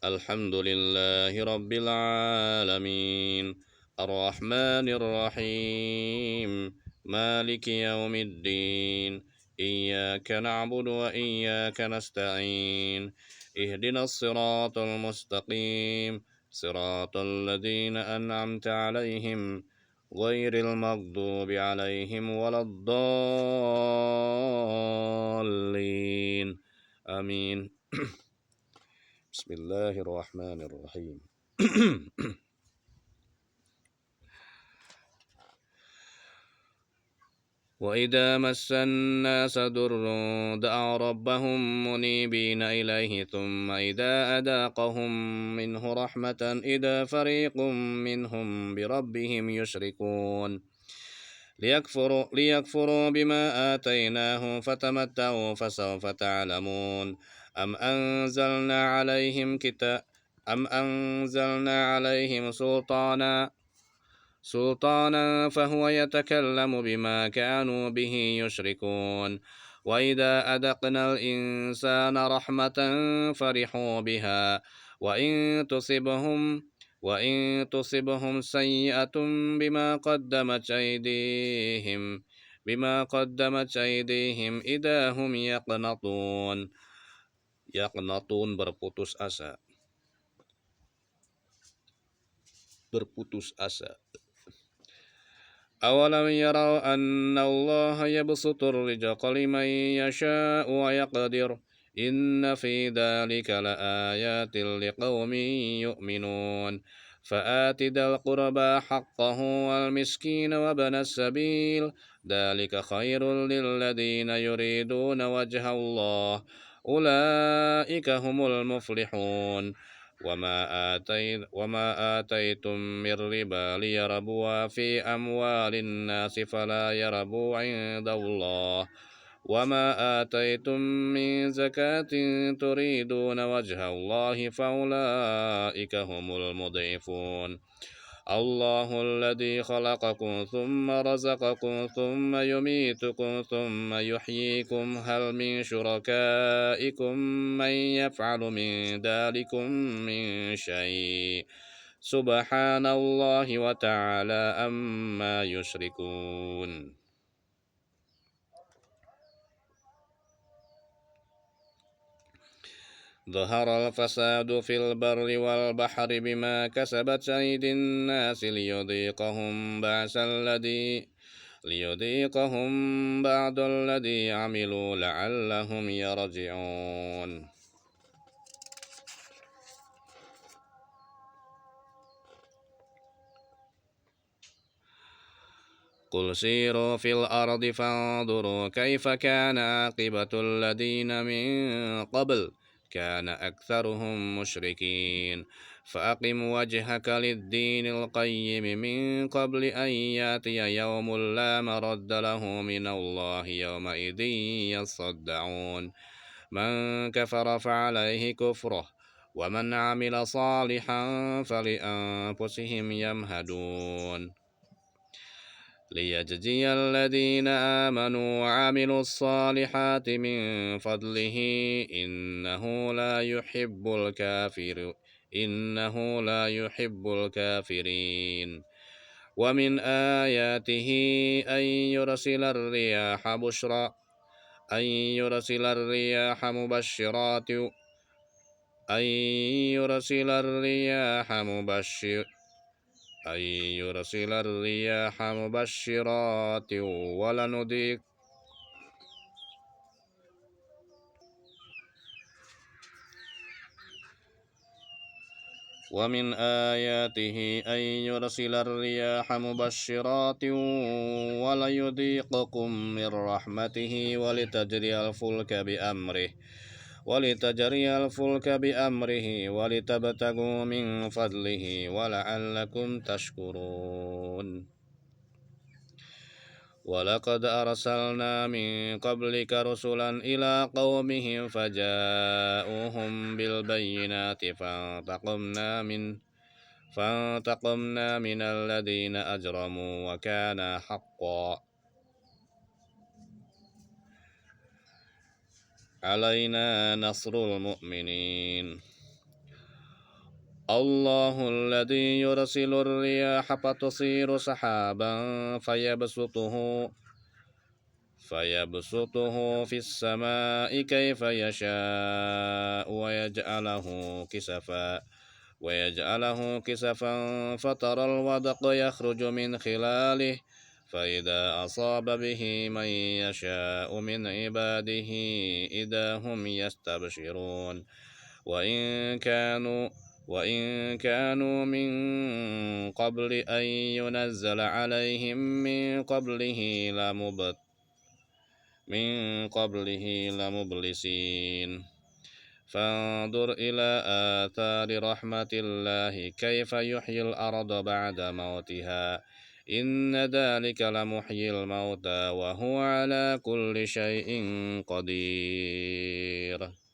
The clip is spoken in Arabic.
الحمد لله رب العالمين الرحمن الرحيم مالك يوم الدين إياك نعبد وإياك نستعين اهدنا الصراط المستقيم صراط الذين أنعمت عليهم غير المغضوب عليهم ولا الضالين آمين. بسم الله الرحمن الرحيم. وإذا مس الناس ضر دعوا ربهم منيبين إليه ثم إذا أذاقهم منه رحمة إذا فريق منهم بربهم يشركون ليكفروا بما آتيناهم فتمتعوا فسوف تعلمون أم أنزلنا عليهم سلطانا فهو يتكلم بما كانوا به يشركون وإذا أذقنا الإنسان رحمة فرحوا بها وإن تصبهم وإن تصبهم سيئة بما قدمت أيديهم إذا هم يقنطون berputus asa. أولم يروا أن الله يبسط الرزق لمن يشاء ويقدر إن في ذلك لآيات لقوم يؤمنون فآت ذا القربى حقه والمسكين وابن السبيل ذلك خير للذين يريدون وجه الله أولئك هم المفلحون وما آتيتم من ربا ليربوا في أموال الناس فلا يربوا عند الله وما آتيتم من زكاة تريدون وجه الله فأولئك هم المضعفون الله الذي خلقكم ثم رزقكم ثم يميتكم ثم يحييكم هل من شركائكم من يفعل من ذلكم من شيء سبحان الله وتعالى عما يشركون ظهر الفساد في البر والبحر بما كسبت أيدي الناس ليذيقهم بعض الذي عملوا لعلهم يرجعون قل سيروا في الأرض فانظروا كيف كان عاقبة الذين من قبل كان أكثرهم مشركين فأقم وجهك للدين القيم من قبل أن يأتي يوم لا مرد له من الله يومئذ يصدعون من كفر فعليه كفره ومن عمل صالحا فلأنفسهم يمهدون ليجزي الذين آمنوا وعملوا الصالحات من فضله إنه لا يحب الكافرين ومن آياته أن يرسل الرياح مبشرات ومن آياته أن يرسل الرياح مبشرات وليذيقكم من رحمته ولتجري الفلك بأمره ولتبتغوا من فضله ولعلكم تشكرون ولقد أرسلنا من قبلك رسلا إلى قومهم فجاءوهم بالبينات فانتقمنا من الذين أجرموا وكان حقا علينا نصر المؤمنين الله الذي يرسل الرياح فتصير سحابا فيبسطه في السماء كيف يشاء ويجعله كسفا فترى الودق يخرج من خلاله فإذا أصاب به من يشاء من عباده إذا هم يستبشرون وإن كانوا وإن كانوا من قبل أن ينزل عليهم من قبله لمبلسين فانظر إلى آثار رحمة الله كيف يحيي الأرض بعد موتها إن ذلك لمحيي الموتى وهو على كل شيء قدير